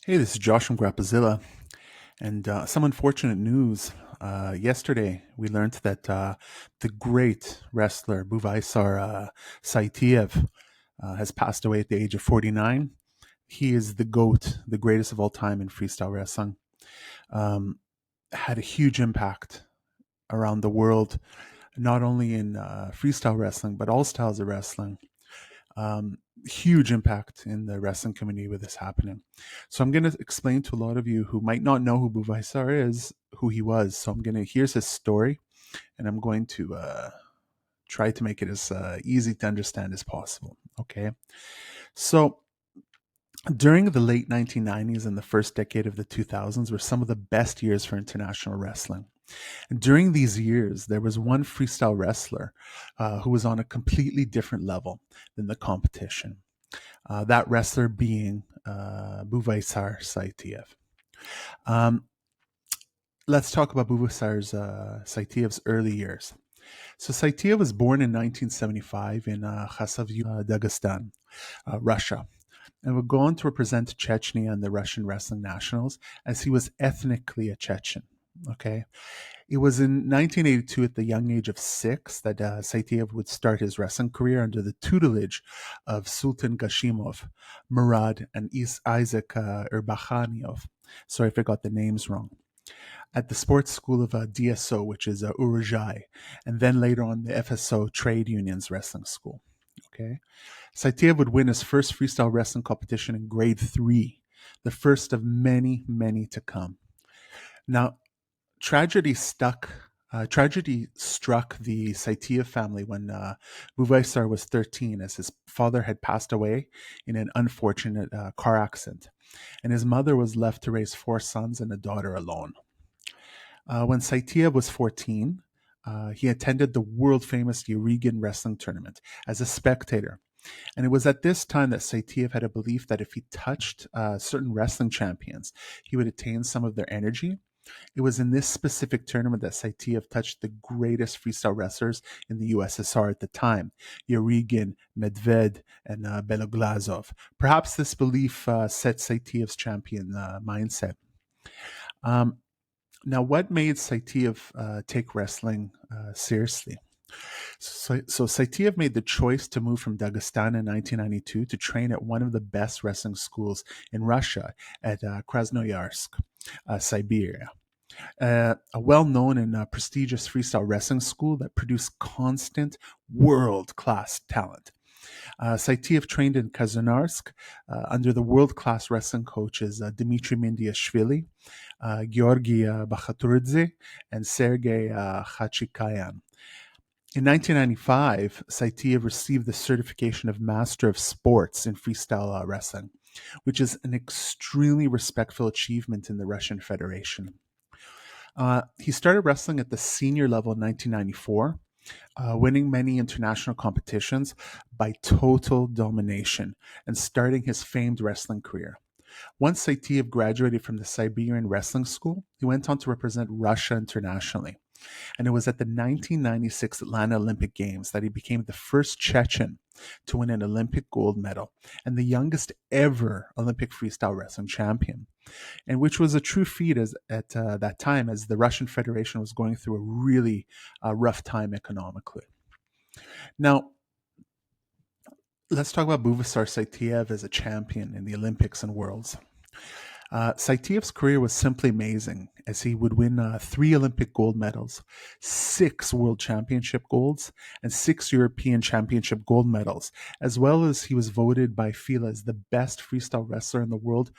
Hey, this is Josh from Grapazilla, and some unfortunate news. Yesterday, we learned that the great wrestler Buvaisar Saitiev has passed away at the age of 49. He is the GOAT, the greatest of all time in freestyle wrestling. Um, had a huge impact around the world, not only in freestyle wrestling, but all styles of wrestling. Huge impact in the wrestling community with this happening. So I'm going to explain to a lot of you who might not know who Buvaisar is, who he was. So here's his story, and I'm going to try to make it as easy to understand as possible. Okay. So during the late 1990s and the first decade of the 2000s were some of the best years for international wrestling. And during these years, there was one freestyle wrestler who was on a completely different level than the competition. That wrestler being Buvaisar Saitiev. Um, let's talk about Saitiev's early years. So Saitiev was born in 1975 in Khasavyu, Dagestan, Russia, and would go on to represent Chechnya in the Russian wrestling nationals as he was ethnically a Chechen. Okay. It was in 1982, at the young age of 6, that Saitiev would start his wrestling career under the tutelage of Sultan Gashimov, Murad, and Isaac Urbakhanov. Sorry if I got the names wrong. At the sports school of DSO, which is Uruzhai, and then later on the FSO Trade Unions Wrestling School. Okay, Saitiev would win his first freestyle wrestling competition in grade 3, the first of many, many to come. Now, tragedy struck the Saitiev family when Buvaisar was 13, as his father had passed away in an unfortunate car accident, and his mother was left to raise 4 sons and a daughter alone. When Saitiev was 14, he attended the world famous Urigan wrestling tournament as a spectator. And it was at this time that Saitiev had a belief that if he touched certain wrestling champions, he would attain some of their energy. It was in this specific tournament that Saitiev touched the greatest freestyle wrestlers in the USSR at the time, Yarygin, Medved, and Beloglazov. Perhaps this belief set Saitiev's champion mindset. Um, Now, what made Saitiev take wrestling seriously? So Saitiev made the choice to move from Dagestan in 1992 to train at one of the best wrestling schools in Russia at Krasnoyarsk, Siberia. A well known and prestigious freestyle wrestling school that produced constant world class talent. Saitiev trained in Krasnoyarsk under the world class wrestling coaches Dmitry Mendiashvili, Georgy Bakhaturdze, and Sergei Khachikayan. In 1995, Saitiev received the certification of Master of Sports in Freestyle Wrestling, which is an extremely respectful achievement in the Russian Federation. He started wrestling at the senior level in 1994, winning many international competitions by total domination and starting his famed wrestling career. Once Saitiev graduated from the Siberian Wrestling School, he went on to represent Russia internationally. And it was at the 1996 Atlanta Olympic Games that he became the first Chechen to win an Olympic gold medal and the youngest ever Olympic freestyle wrestling champion, and which was a true feat at that time, as the Russian Federation was going through a really rough time economically. Now, let's talk about Buvaisar Saitiev as a champion in the Olympics and Worlds. Saitiev's career was simply amazing, as he would win 3 Olympic gold medals, 6 World Championship golds, and 6 European Championship gold medals, as well as he was voted by FILA as the best freestyle wrestler in the world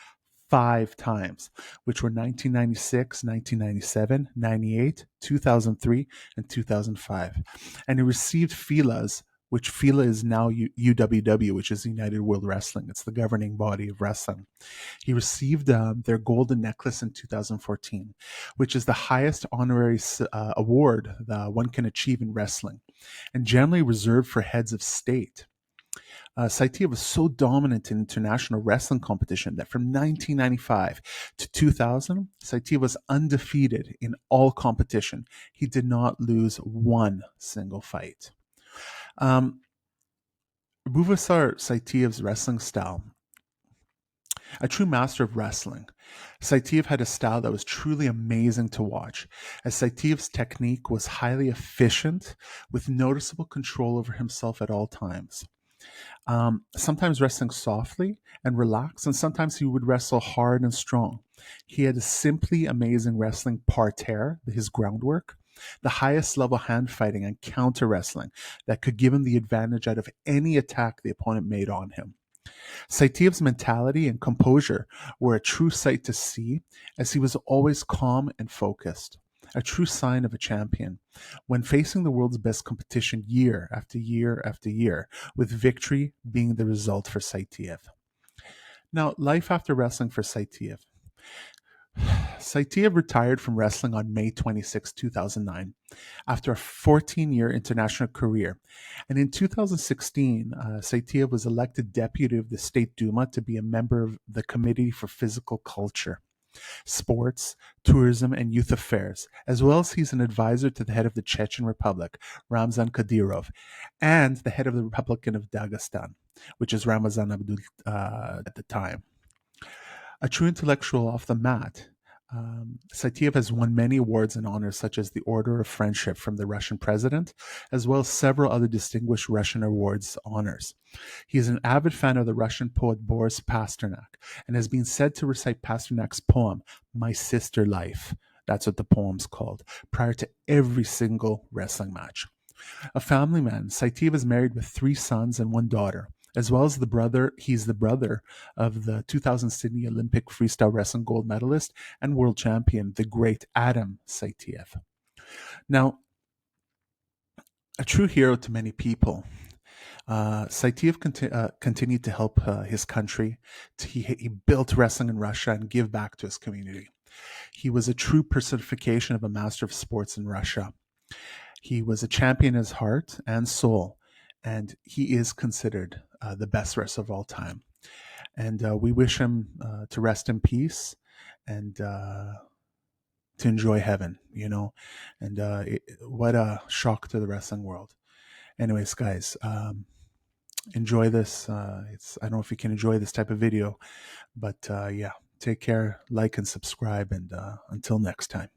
5 times, which were 1996, 1997, 98, 2003, and 2005. And he received FILA's, which FILA is now UWW, which is United World Wrestling. It's the governing body of wrestling. He received their golden necklace in 2014, which is the highest honorary award that one can achieve in wrestling, and generally reserved for heads of state. Saitiev was so dominant in international wrestling competition that from 1995 to 2000, Saitiev was undefeated in all competition. He did not lose one single fight. Um, Buvaisar Saitiev's wrestling style A true master of wrestling. Saitiev had a style that was truly amazing to watch, as Saitiev's technique was highly efficient, with noticeable control over himself at all times. Sometimes wrestling softly and relaxed, and sometimes he would wrestle hard and strong. He had a simply amazing wrestling parterre, his groundwork, the highest level hand fighting and counter wrestling that could give him the advantage out of any attack the opponent made on him. Saitiev's mentality and composure were a true sight to see, as he was always calm and focused, a true sign of a champion, when facing the world's best competition year after year after year, with victory being the result for Saitiev. Now, life after wrestling for Saitiev. Saitiev retired from wrestling on May 26, 2009, after a 14-year international career. And in 2016, Saitiev was elected deputy of the State Duma to be a member of the Committee for Physical Culture, Sports, Tourism, and Youth Affairs, as well as he's an advisor to the head of the Chechen Republic, Ramzan Kadyrov, and the head of the Republic of Dagestan, which is Ramazan Abdul at the time. A true intellectual off the mat, Saitiev has won many awards and honors, such as the Order of Friendship from the Russian president, as well as several other distinguished Russian awards honors. He is an avid fan of the Russian poet Boris Pasternak and has been said to recite Pasternak's poem, My Sister Life. That's what the poem's called, prior to every single wrestling match. A family man, Saitiev is married with 3 sons and 1 daughter. As well as he's the brother of the 2000 Sydney Olympic freestyle wrestling gold medalist and world champion, the great Adam Saitiev. Now, a true hero to many people, Saitiev continued to help his country. He built wrestling in Russia and give back to his community. He was a true personification of a master of sports in Russia. He was a champion in his heart and soul, and he is considered the best wrestler of all time. And we wish him to rest in peace and to enjoy heaven, And what a shock to the wrestling world. Anyways, guys, enjoy this. I don't know if you can enjoy this type of video, but yeah, take care, like and subscribe, and until next time.